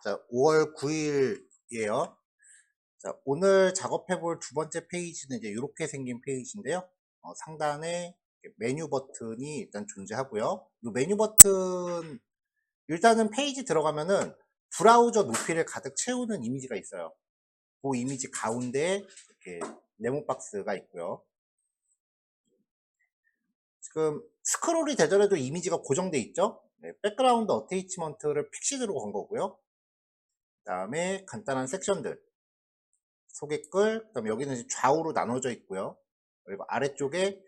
자, 5월 9일이에요. 자, 오늘 작업해볼 두 번째 페이지는 이제 이렇게 생긴 페이지인데요. 상단에 메뉴 버튼이 일단 존재하고요. 이 메뉴 버튼, 일단은 페이지 들어가면은 브라우저 높이를 가득 채우는 이미지가 있어요. 그 이미지 가운데에 이렇게 네모 박스가 있고요. 지금 스크롤이 되더라도 이미지가 고정돼 있죠? 네, 백그라운드 어테이치먼트를 픽시드로 건 거고요. 그 다음에 간단한 섹션들. 소개글, 그 다음에 여기는 좌우로 나눠져 있고요. 그리고 아래쪽에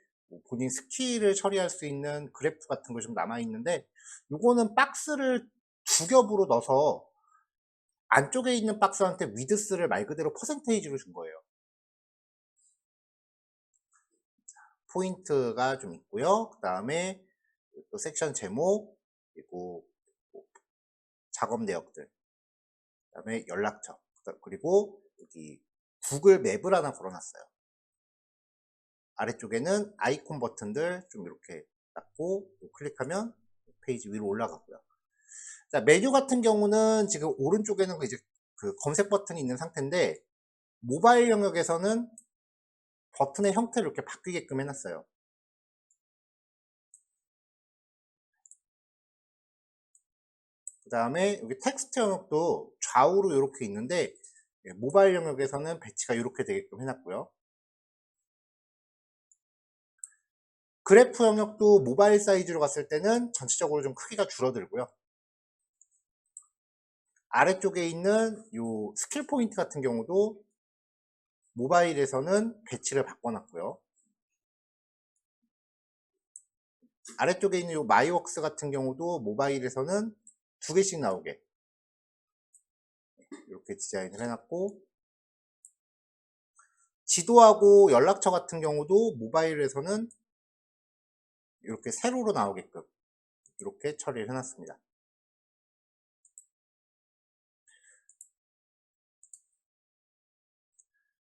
본인 스킬을 처리할 수 있는 그래프 같은 거 좀 남아 있는데, 요거는 박스를 두 겹으로 넣어서 안쪽에 있는 박스한테 위드스를 말 그대로 퍼센테이지로 준 거예요. 포인트가 좀 있고요. 그 다음에 또 섹션 제목, 그리고 작업 내역들, 그 다음에 연락처, 그리고 여기 구글 맵을 하나 걸어놨어요. 아래쪽에는 아이콘 버튼들 좀 이렇게 닫고 클릭하면 페이지 위로 올라가고요. 자, 메뉴 같은 경우는 지금 오른쪽에는 이제 그 검색 버튼이 있는 상태인데, 모바일 영역에서는 버튼의 형태를 이렇게 바뀌게끔 해놨어요. 그 다음에 여기 텍스트 영역도 좌우로 이렇게 있는데, 모바일 영역에서는 배치가 이렇게 되게끔 해놨고요. 그래프 영역도 모바일 사이즈로 갔을 때는 전체적으로 좀 크기가 줄어들고요. 아래쪽에 있는 이 스킬 포인트 같은 경우도 모바일에서는 배치를 바꿔놨고요. 아래쪽에 있는 이 마이웍스 같은 경우도 모바일에서는 두 개씩 나오게 이렇게 디자인을 해놨고, 지도하고 연락처 같은 경우도 모바일에서는 이렇게 세로로 나오게끔 이렇게 처리를 해놨습니다.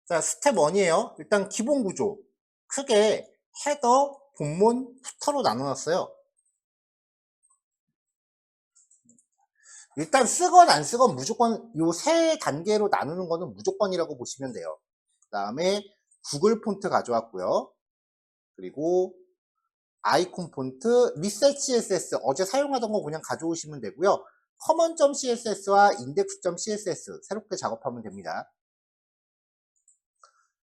자, 스텝 1이에요. 일단 기본 구조 크게 헤더, 본문, 후터로 나눠놨어요. 일단 쓰건 안 쓰건 무조건 요 세 단계로 나누는 거는 무조건이라고 보시면 돼요. 그 다음에 구글 폰트 가져왔고요. 그리고 아이콘 폰트, 리셋 CSS 어제 사용하던 거 그냥 가져오시면 되고요. 커먼.css와 index.css 새롭게 작업하면 됩니다.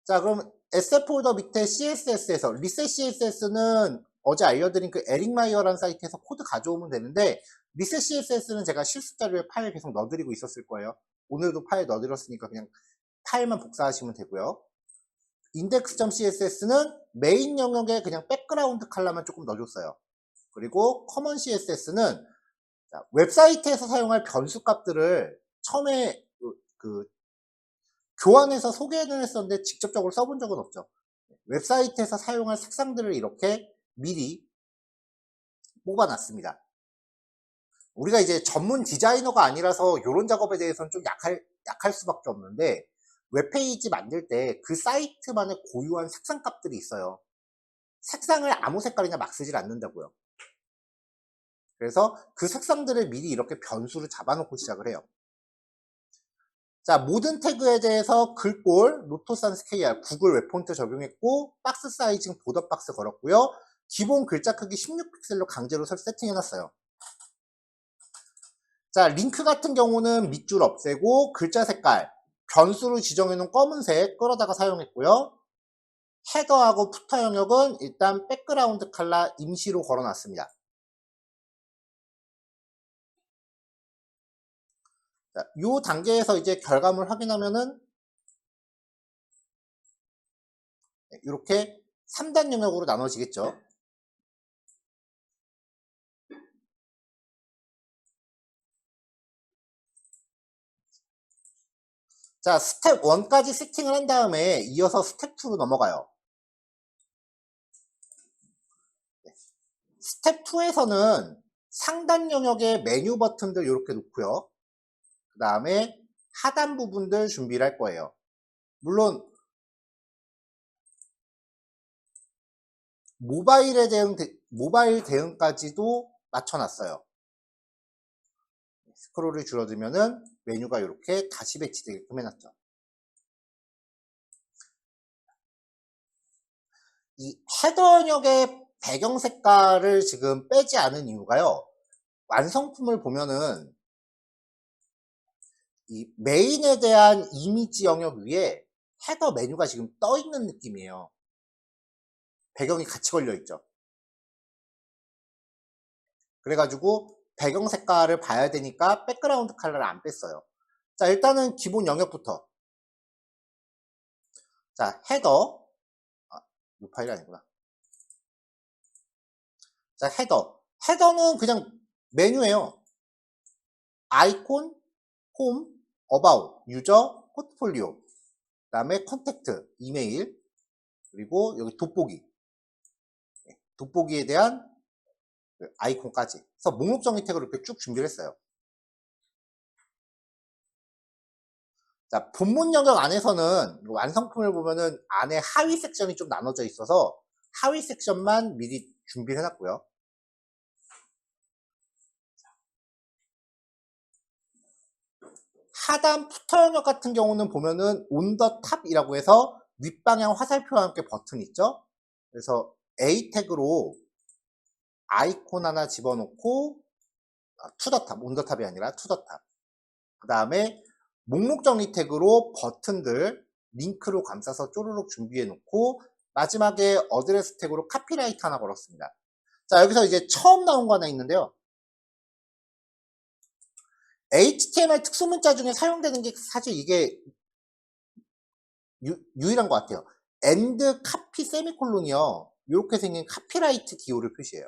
자, 그럼 에셋 폴더 밑에 CSS에서 리셋 CSS는 어제 알려드린 그 에릭마이어라는 사이트에서 코드 가져오면 되는데, 리셋 CSS는 제가 실습 자료에 파일 계속 넣어드리고 있었을 거예요. 오늘도 파일 넣어드렸으니까 그냥 파일만 복사하시면 되고요. index.css는 메인 영역에 그냥 백그라운드 컬러만 조금 넣어줬어요. 그리고 커먼 CSS는 웹사이트에서 사용할 변수 값들을 처음에 교환해서 소개는 했었는데 직접적으로 써본 적은 없죠. 웹사이트에서 사용할 색상들을 이렇게 미리 뽑아놨습니다. 우리가 이제 전문 디자이너가 아니라서 이런 작업에 대해서는 좀 약할 수밖에 없는데, 웹페이지 만들 때 그 사이트만의 고유한 색상 값들이 있어요. 색상을 아무 색깔이나 막 쓰질 않는다고요. 그래서 그 색상들을 미리 이렇게 변수를 잡아놓고 시작을 해요. 자, 모든 태그에 대해서 글꼴, 로토산 스케일, 구글 웹폰트 적용했고, 박스 사이즈는 보더 박스 걸었고요. 기본 글자 크기 16픽셀로 강제로 세팅해놨어요. 자, 링크 같은 경우는 밑줄 없애고 글자 색깔, 변수로 지정해놓은 검은색 끌어다가 사용했고요. 헤더하고 푸터 영역은 일단 백그라운드 컬러 임시로 걸어놨습니다. 자, 이 단계에서 이제 결과물 확인하면은 이렇게 3단 영역으로 나눠지겠죠. 자, 스텝 1까지 세팅을 한 다음에 이어서 스텝 2로 넘어가요. 스텝 2에서는 상단 영역에 메뉴 버튼들 이렇게 놓고요. 그 다음에 하단 부분들 준비를 할 거예요. 물론 모바일 대응까지도 맞춰놨어요. 스크롤을 줄여들면은 메뉴가 이렇게 다시 배치되게끔 해놨죠. 이 헤더 영역의 배경 색깔을 지금 빼지 않은 이유가요. 완성품을 보면은 이 메인에 대한 이미지 영역 위에 헤더 메뉴가 지금 떠 있는 느낌이에요. 배경이 같이 걸려 있죠. 그래가지고 배경 색깔을 봐야 되니까 백그라운드 컬러를 안 뺐어요. 자, 일단은 기본 영역부터. 자, 헤더. 이 파일이 아니구나. 자, 헤더. 헤더는 그냥 메뉴예요. 아이콘, 홈, 어바웃, 유저, 포트폴리오, 그 다음에 컨택트, 이메일, 그리고 여기 돋보기. 돋보기에 대한 아이콘까지. 그래서 목록 정의 태그를 이렇게 쭉 준비를 했어요. 자, 본문 영역 안에서는 완성품을 보면은 안에 하위 섹션이 좀 나눠져 있어서 하위 섹션만 미리 준비를 해놨고요. 하단 푸터 영역 같은 경우는 보면은 on the top이라고 해서 윗방향 화살표와 함께 버튼이 있죠. 그래서 A 태그로 아이콘 하나 집어넣고 to the top, on the top이 아니라 to the top. 그 다음에 목록 정리 태그로 버튼들 링크로 감싸서 쪼르륵 준비해 놓고 마지막에 어드레스 태그로 카피라이트 하나 걸었습니다. 자, 여기서 이제 처음 나온 거 하나 있는데요. HTML 특수문자 중에 사용되는 게 사실 이게 유일한 것 같아요. end copy 세미콜론이요. 이렇게 생긴 카피라이트 기호를 표시해요.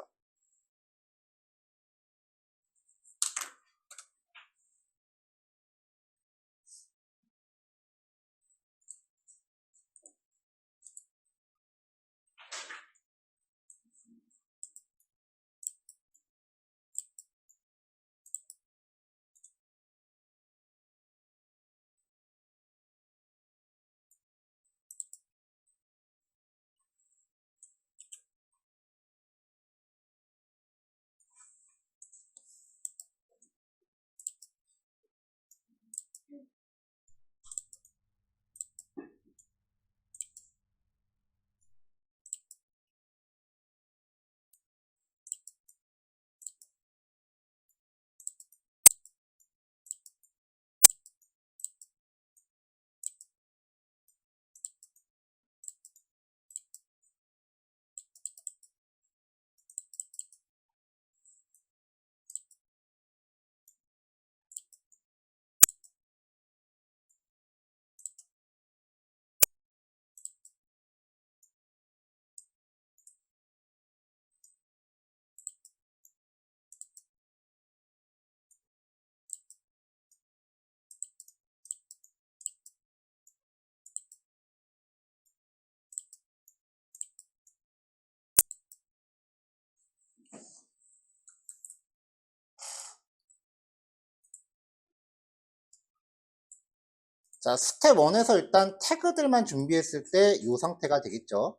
자, 스텝 1에서 일단 태그들만 준비했을 때 이 상태가 되겠죠.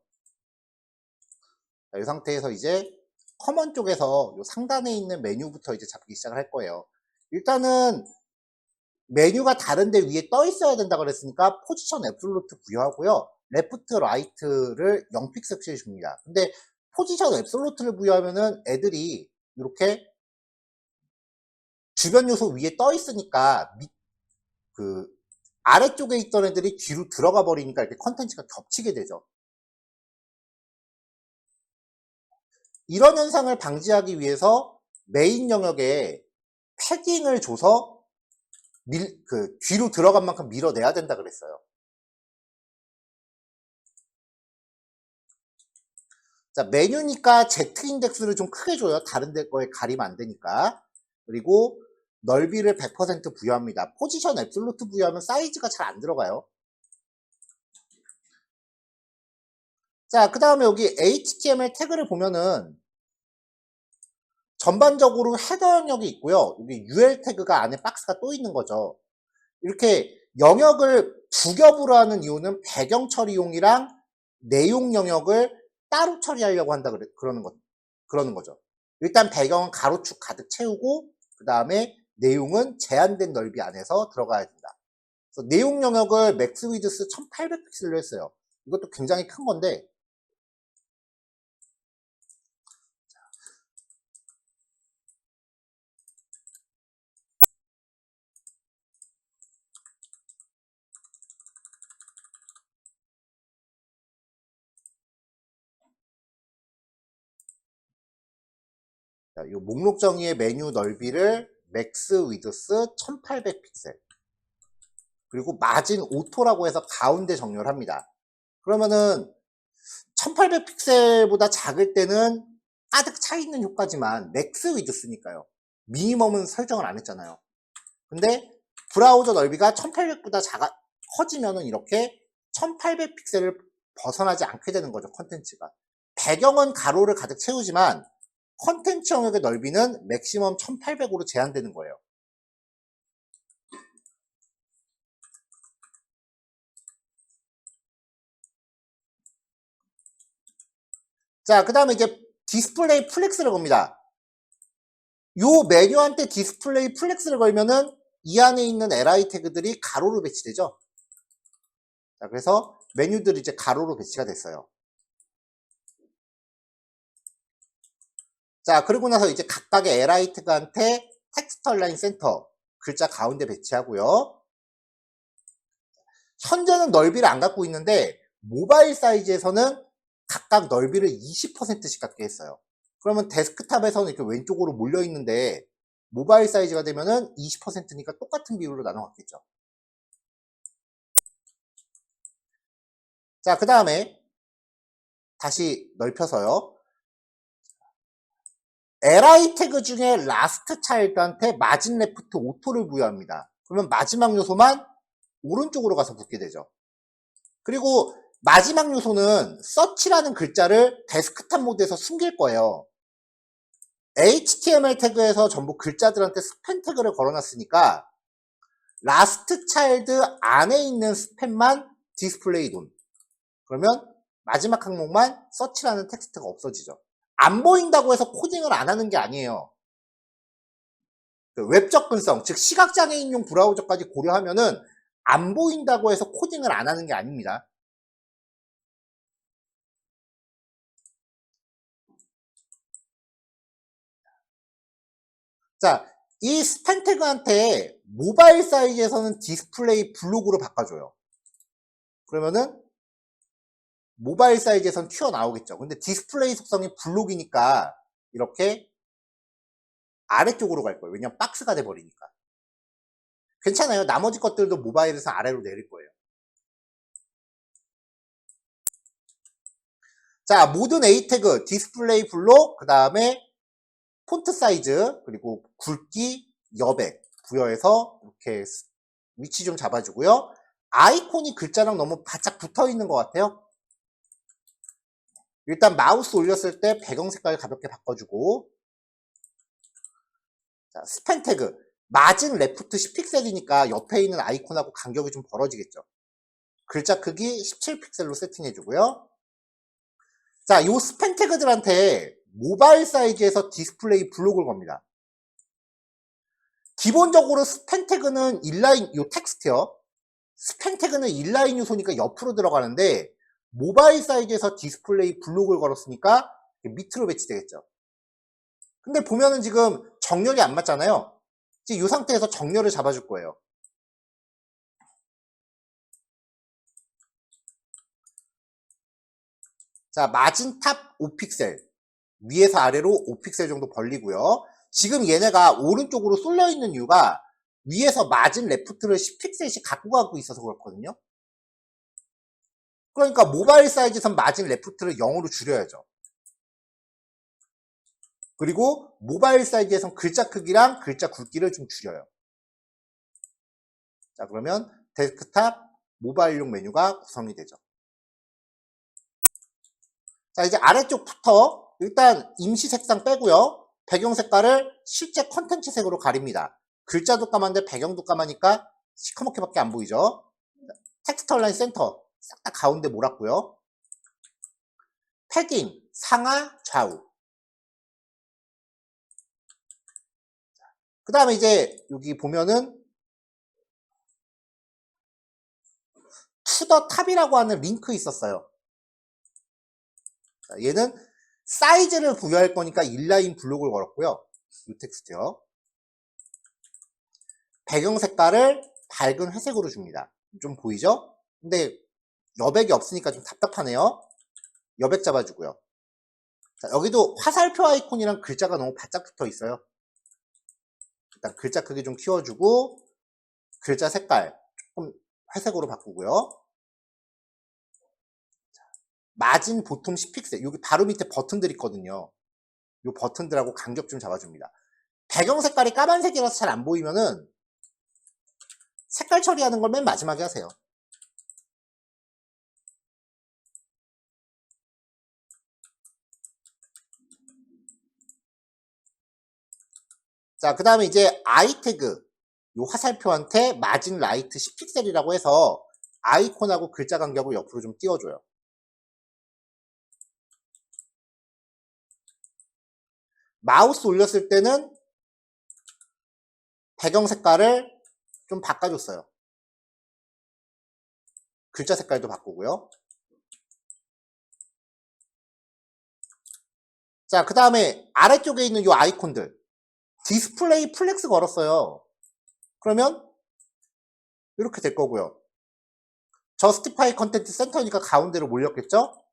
자, 이 상태에서 이제 커먼 쪽에서 요 상단에 있는 메뉴부터 이제 잡기 시작을 할 거예요. 일단은 메뉴가 다른데 위에 떠 있어야 된다 그랬으니까 포지션 앱솔루트 부여하고요. 레프트 라이트를 0픽셀 줍니다. 근데 포지션 앱솔루트를 부여하면은 애들이 이렇게 주변 요소 위에 떠 있으니까 그 아래쪽에 있던 애들이 뒤로 들어가 버리니까 이렇게 컨텐츠가 겹치게 되죠. 이런 현상을 방지하기 위해서 메인 영역에 패딩을 줘서 뒤로 들어간 만큼 밀어내야 된다 그랬어요. 자, 메뉴니까 Z 인덱스를 좀 크게 줘요. 다른 데 거에 가리면 안 되니까. 그리고 넓이를 100% 부여합니다. 포지션 앱솔루트 부여하면 사이즈가 잘 안 들어가요. 자, 그 다음에 여기 HTML 태그를 보면은 전반적으로 헤더 영역이 있고요. 여기 UL 태그가 안에 박스가 또 있는 거죠. 이렇게 영역을 두 겹으로 하는 이유는 배경 처리용이랑 내용 영역을 따로 처리하려고 그러는 거죠. 일단 배경은 가로축 가득 채우고 그 다음에 내용은 제한된 넓이 안에서 들어가야 된다. 그래서 내용 영역을 맥스 위드스 1800픽셀로 했어요. 이것도 굉장히 큰 건데, 자, 이 목록 정의의 메뉴 넓이를 맥스 위드스 1800픽셀, 그리고 마진 오토라고 해서 가운데 정렬을 합니다. 그러면은 1800픽셀보다 작을 때는 가득 차 있는 효과지만 맥스 위드스니까요. 미니멈은 설정을 안 했잖아요. 근데 브라우저 넓이가 1800보다 커지면은 이렇게 1800픽셀을 벗어나지 않게 되는 거죠, 컨텐츠가. 배경은 가로를 가득 채우지만 컨텐츠 영역의 넓이는 맥시멈 1800으로 제한되는 거예요. 자, 그 다음에 이제 디스플레이 플렉스를 겁니다. 요 메뉴한테 디스플레이 플렉스를 걸면은 이 안에 있는 li 태그들이 가로로 배치되죠. 자, 그래서 메뉴들이 이제 가로로 배치가 됐어요. 자, 그리고 나서 이제 각각의 li 태그한테 텍스트 얼라인 센터 글자 가운데 배치하고요. 현재는 넓이를 안 갖고 있는데 모바일 사이즈에서는 각각 넓이를 20%씩 갖게 했어요. 그러면 데스크탑에서는 이렇게 왼쪽으로 몰려 있는데 모바일 사이즈가 되면은 20%니까 똑같은 비율로 나눠 갖겠죠. 자, 그 다음에 다시 넓혀서요. li 태그 중에 라스트 차일드한테 마진 레프트 오토를 부여합니다. 그러면 마지막 요소만 오른쪽으로 가서 붙게 되죠. 그리고 마지막 요소는 서치라는 글자를 데스크탑 모드에서 숨길 거예요. HTML 태그에서 전부 글자들한테 스팸 태그를 걸어놨으니까 라스트 차일드 안에 있는 스팸만 디스플레이 돈. 그러면 마지막 항목만 서치라는 텍스트가 없어지죠. 안 보인다고 해서 코딩을 안 하는 게 아니에요. 웹 접근성, 즉 시각장애인용 브라우저까지 고려하면은 안 보인다고 해서 코딩을 안 하는 게 아닙니다. 자, 이 스팸 태그한테 모바일 사이즈에서는 디스플레이 블록으로 바꿔줘요. 그러면은 모바일 사이즈에선 튀어나오겠죠. 근데 디스플레이 속성이 블록이니까 이렇게 아래쪽으로 갈 거예요. 왜냐면 박스가 돼버리니까. 괜찮아요. 나머지 것들도 모바일에서 아래로 내릴 거예요. 자, 모든 A 태그, 디스플레이 블록, 그 다음에 폰트 사이즈, 그리고 굵기, 여백 부여해서 이렇게 위치 좀 잡아주고요. 아이콘이 글자랑 너무 바짝 붙어 있는 것 같아요. 일단 마우스 올렸을 때 배경 색깔 가볍게 바꿔주고, 자, 스팸 태그 마진 레프트 10픽셀이니까 옆에 있는 아이콘하고 간격이 좀 벌어지겠죠. 글자 크기 17픽셀로 세팅해주고요. 자, 요 스팸 태그들한테 모바일 사이즈에서 디스플레이 블록을 겁니다. 기본적으로 스팸 태그는 인라인, 요 텍스트요. 스팸 태그는 인라인 요소니까 옆으로 들어가는데 모바일 사이즈에서 디스플레이 블록을 걸었으니까 밑으로 배치되겠죠. 근데 보면은 지금 정렬이 안 맞잖아요. 지금 이 상태에서 정렬을 잡아줄 거예요. 자, 마진 탑 5픽셀, 위에서 아래로 5픽셀 정도 벌리고요. 지금 얘네가 오른쪽으로 쏠려 있는 이유가 위에서 마진 레프트를 10픽셀씩 갖고 가고 있어서 그렇거든요. 그러니까 모바일 사이즈에선 마진 레프트를 0으로 줄여야죠. 그리고 모바일 사이즈에선 글자 크기랑 글자 굵기를 좀 줄여요. 자, 그러면 데스크탑 모바일용 메뉴가 구성이 되죠. 자, 이제 아래쪽부터 일단 임시 색상 빼고요. 배경 색깔을 실제 컨텐츠 색으로 가립니다. 글자도 까만데 배경도 까마니까 시커멓게밖에 안 보이죠. 텍스트 얼라인 센터 싹 다 가운데 몰았고요. 패딩 상하 좌우. 그 다음에 이제 여기 보면은 to the 탑이라고 하는 링크 있었어요. 자, 얘는 사이즈를 부여할 거니까 인라인 블록을 걸었고요. 이 텍스트요. 배경 색깔을 밝은 회색으로 줍니다. 좀 보이죠? 근데 여백이 없으니까 좀 답답하네요. 여백 잡아주고요. 자, 여기도 화살표 아이콘이랑 글자가 너무 바짝 붙어 있어요. 일단 글자 크기 좀 키워주고 글자 색깔 조금 회색으로 바꾸고요. 마진 보통 10픽셀. 여기 바로 밑에 버튼들 있거든요. 이 버튼들하고 간격 좀 잡아줍니다. 배경 색깔이 까만색이라서 잘 안 보이면은 색깔 처리하는 걸 맨 마지막에 하세요. 자, 그 다음에 이제 아이 태그. 이 화살표한테 마진 라이트 10픽셀이라고 해서 아이콘하고 글자 간격을 옆으로 좀 띄워줘요. 마우스 올렸을 때는 배경 색깔을 좀 바꿔줬어요. 글자 색깔도 바꾸고요. 자, 그 다음에 아래쪽에 있는 이 아이콘들. 디스플레이 플렉스 걸었어요. 그러면 이렇게 될 거고요. 저스티파이 컨텐트 센터니까 가운데로 몰렸겠죠?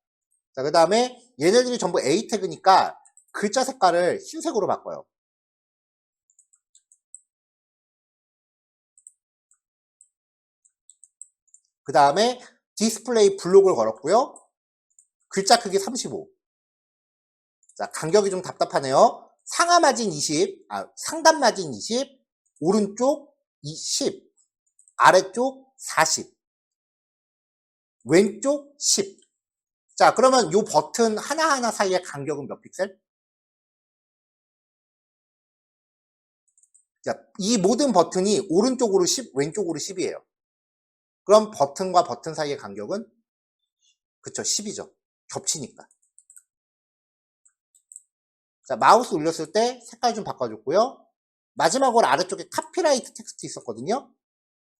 자, 그 다음에 얘네들이 전부 A 태그니까 글자 색깔을 흰색으로 바꿔요. 그 다음에 디스플레이 블록을 걸었고요. 글자 크기 35. 자, 간격이 좀 답답하네요. 상하 마진 20, 상단 마진 20, 오른쪽 20, 아래쪽 40, 왼쪽 10. 자, 그러면 이 버튼 하나하나 사이의 간격은 몇 픽셀? 자, 이 모든 버튼이 오른쪽으로 10, 왼쪽으로 10이에요. 그럼 버튼과 버튼 사이의 간격은? 그쵸, 10이죠. 겹치니까. 자, 마우스 올렸을 때 색깔 좀 바꿔줬고요. 마지막으로 아래쪽에 카피라이트 텍스트 있었거든요.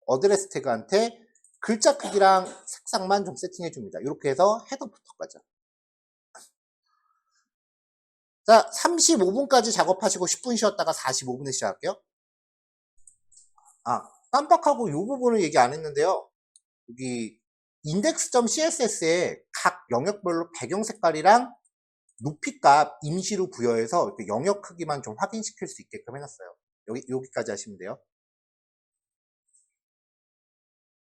어드레스 태그한테 글자 크기랑 색상만 좀 세팅해줍니다. 이렇게 해서 헤더부터까지. 자, 35분까지 작업하시고 10분 쉬었다가 45분에 시작할게요. 깜빡하고 이 부분을 얘기 안 했는데요. 여기 index.css에 각 영역별로 배경 색깔이랑 높이값 임시로 부여해서 이렇게 영역 크기만 좀 확인시킬 수 있게끔 해놨어요. 여기까지 하시면 돼요.